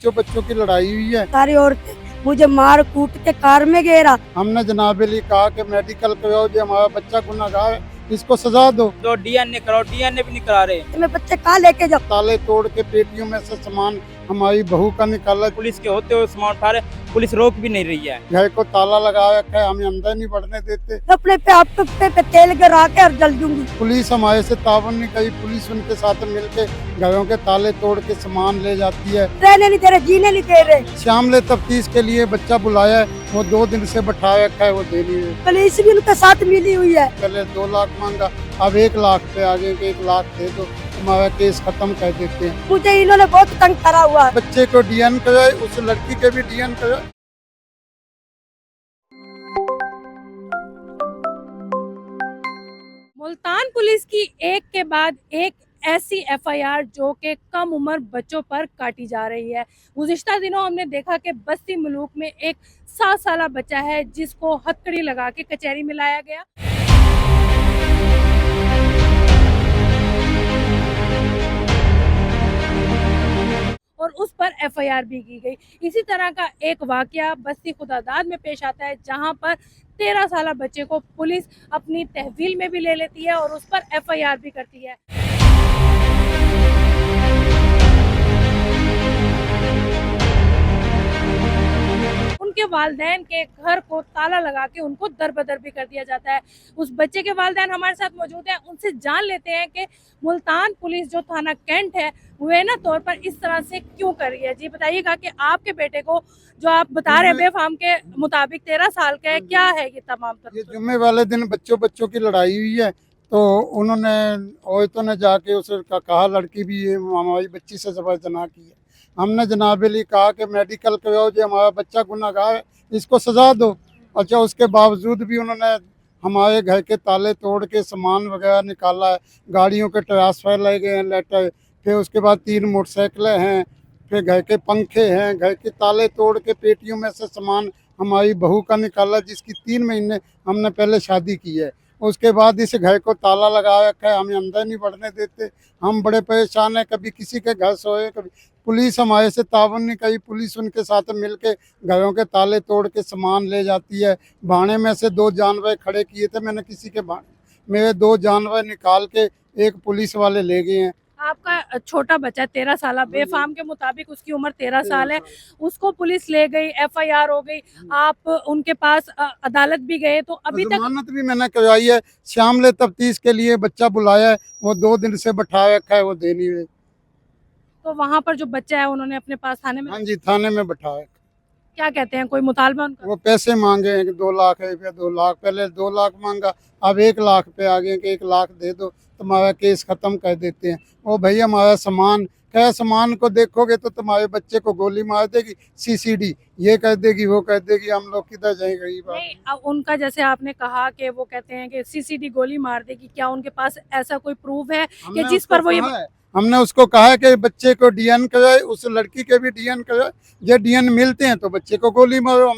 बच्चों बच्चों की लड़ाई हुई है। सारी औरतें मुझे मार कूट के कार में घेरा। हमने जनाब अली कहा कि मेडिकल कराओ, जो हमारा बच्चा गुनहगार है इसको सजा दो। तो डीएनए कराओ, डीएनए भी नहीं करा रहे। तो मैं बच्चे कहाँ लेके जाऊँ? ताले तोड़ के पेटियों में से सामान हमारी बहू का निकाला। पुलिस के होते हुए सामान उठा रहे, पुलिस रोक भी नहीं रही है। घर को ताला लगा रखा है, हमें अंदर नहीं बढ़ने देते। अपने पे आप पे तेल गिरा के और जल दूंगी। पुलिस हमारे से तावन नहीं करी, पुलिस उनके साथ मिलके घरों के ताले तोड़ के सामान ले जाती है। रहने नहीं दे रहे, जीने नहीं दे रहे। श्यामले तफ्तीश के लिए बच्चा बुलाया है, वो 2 दिन से बैठा रखा है, वो दे नहीं है। पुलिस भी उनके साथ मिली हुई है। पहले 2 लाख मांगा, अब 1 लाख पे आगे के 1 लाख दे दो, हमारा केस खत्म कर देते हैं। मुझे इन्होंने बहुत तंग करा हुआ है। बच्चे को डीएन कराए, उस लड़की के भी डीएन कराए। मुल्तान पुलिस की एक के बाद एक ऐसी एफआईआर जो कि कम उम्र बच्चों पर काटी जा रही है। गुज़िश्ता दिनों हमने देखा कि बस्ती मलूक में एक 7 साला बच्चा है जिसको हथकड़ी लगा के कचहरी में लाया गया। और उस पर एफआईआर भी की गई। इसी तरह का एक वाकया बस्ती खुदादाद में पेश आता है, जहां पर 13 साला बच्चे को पुलिस अपनी तहवील में भी ले लेती है और उस पर एफआईआर भी करती है। उनके वालिदैन के घर को ताला लगा के उनको दरबदर भी कर दिया जाता है। उस बच्चे के वालिदैन हमारे साथ मौजूद हैं, उनसे जान लेते हैं कि मुल्तान पुलिस जो थाना कैंट है वे ना तौर पर इस तरह से क्यों कर रही है। जी बताइएगा कि आपके बेटे को जो आप बता रहे हैं बेफाम के मुताबिक 13 साल का है, क्या है ये तमाम ये जुम्मे वाले दिन बच्चों बच्चों की लड़ाई हुई है, तो उन्होंने औरतों ने जाके उसे कहा, लड़की भी ये हमारी बच्ची से जबर जना की है। हमने जनाब अली कहा कि मेडिकल कराओ, जो हमारा बच्चा गुनहगार है इसको सजा दो। अच्छा, उसके बावजूद भी उन्होंने हमारे घर के ताले तोड़ के सामान वगैरह निकाला है। गाड़ियों के ट्रांसफर ले गए हैं लेटर, फिर उसके बाद 3 मोटरसाइकिलें हैं, फिर घर के पंखे हैं, घर के ताले तोड़ के पेटियों में से सामान हमारी बहू का निकाला, जिसकी 3 महीने हमने पहले शादी की है। उसके बाद इस घर को ताला लगा रखा है, हमें अंदर नहीं बढ़ने देते। हम बड़े परेशान हैं, कभी किसी के घर सोए, कभी पुलिस हमारे से तावन नहीं करी, पुलिस उनके साथ मिलके घरों के ताले तोड़ के सामान ले जाती है। भाड़े में से 2 जानवर खड़े किए थे, मैंने किसी के भाड़े मेरे 2 जानवर निकाल के एक पुलिस वाले ले गए हैं। आपका छोटा बच्चा 13 साल, बेफाम के मुताबिक उसकी उम्र 13 साल है, उसको पुलिस ले गई, एफआईआर हो गई, आप उनके पास अदालत भी गए, तो अभी तक जमानत भी मैंने करवाई है। श्यामले तफ्तीश के लिए बच्चा बुलाया है, वो 2 दिन से बैठा रखा है, वो दे नहीं रहे। तो वहाँ पर जो बच्चा है उन्होंने अपने पास थाने में हाँ जी, थाने में बैठा है। क्या कहते हैं, कोई मुतालबा उनका? वो पैसे मांगे हैं कि 2 लाख रुपया, 2 लाख, पहले 2 लाख मांगा, अब 1 लाख पे आ गए कि 1 लाख दे दो, तुम्हारा केस खत्म कर देते हैं। ओ भैया, हमारा सामान क्या, सामान को देखोगे तो तुम्हारे बच्चे को गोली मार देगी, सीसीडी ये कर देगी, वो कर देगी, हम लोग किधर जाए गरीब आदमी। नहीं, अब उनका जैसे आपने कहा कि वो कहते हैं कि सीसीडी गोली मार देगी, क्या उनके पास ऐसा कोई प्रूफ है कि हमने जिस उसको पर वो ये कहा है, हमने उसको कहा है कि बच्चे को डीएन कराए, उस लड़की के भी डीएन कराए। ये डीएन मिलते हैं तो बच्चे को गोली मारो,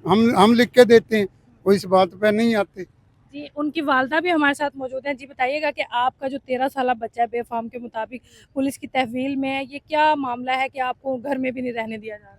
हम लिख के देते हैं, वो इस बात पे नहीं आते। जी, उनकी वालदा भी हमारे साथ मौजूद हैं। जी बताइएगा कि आपका जो 13 साल बच्चा है बेफाम के मुताबिक पुलिस की तहवील में है, ये क्या मामला है कि आपको घर में भी नहीं रहने दिया जा रहा?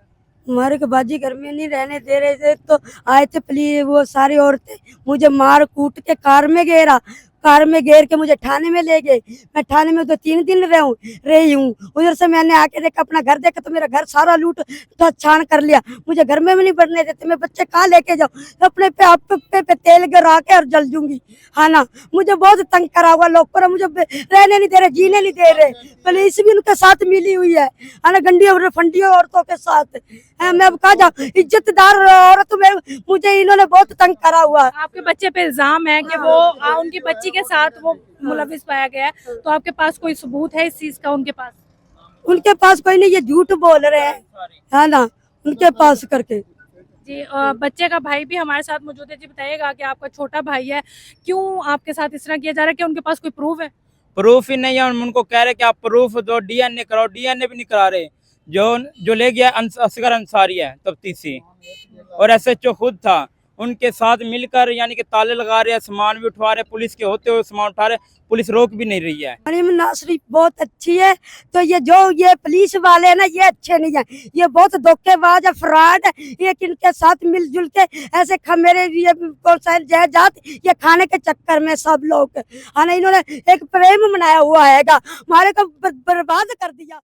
हमारे के बाजी घर में नहीं रहने दे रहे थे, तो आए थे पुलिस, वो सारी औरतें मुझे मार कूट के कार में घेरा। कार में घेर के मुझे थाने में ले गए। मैं थाने में तो 3 दिन रही हूँ। उधर से मैंने आके देखा, अपना घर देखा तो मेरा घर सारा लूट तो छान कर लिया। मुझे घर में भी नहीं बढ़ने देते। मैं बच्चे कहाँ लेके जाऊँ? अपने पे आप पे तेल गिरा के और जल दूंगी। हाँ ना, मुझे बहुत तंग करा हुआ लोग, पर मुझे रहने नहीं दे रहे, जीने नहीं दे रहे। पुलिस भी उनके साथ मिली हुई है ना, गंडियों फंडियों औरतों के साथ। मैं अब कहा जाऊँ, इज्जतदार औरत में मुझे इन्होंने बहुत तंग करा हुआ है। आपके बच्चे पे इल्जाम है कि वो उनकी बच्ची के साथ वो मुलविस पाया गया है, तो आपके पास कोई सबूत है इस चीज का? उनके पास कोई नहीं, ये झूठ बोल रहे हैं, है ना, उनके पास करके। जी, बच्चे का भाई भी हमारे साथ मौजूद है। जी बताइएगा कि आपका छोटा भाई है, क्यों आपके साथ इस तरह किया जा रहा है? कि उनके पास कोई प्रूफ है? प्रूफ ही नहीं है, हम उनको कह रहे कि आप प्रूफ दो, डीएनए कराओ, डीएनए भी नहीं करा रहे। जो ले गया असगर अंसारी है तफ्तीशी, और एसएचओ खुद था, उनके साथ मिलकर यानी कि ताले लगा रहे हैं, सामान भी उठवा रहे हैं, पुलिस के होते हुए सामान उठा रहे हैं, पुलिस रोक भी नहीं रही है। मरीम नासरी बहुत अच्छी है, तो ये पुलिस वाले हैं ना, ये अच्छे नहीं है, ये बहुत धोखेबाज है, फ्रॉड है। ये इनके साथ मिलजुल के ऐसे मेरे ये जात ये खाने के चक्कर में सब लोग है ना, इन्होंने एक प्रेम बनाया हुआ है, हमारे को बर्बाद कर दिया।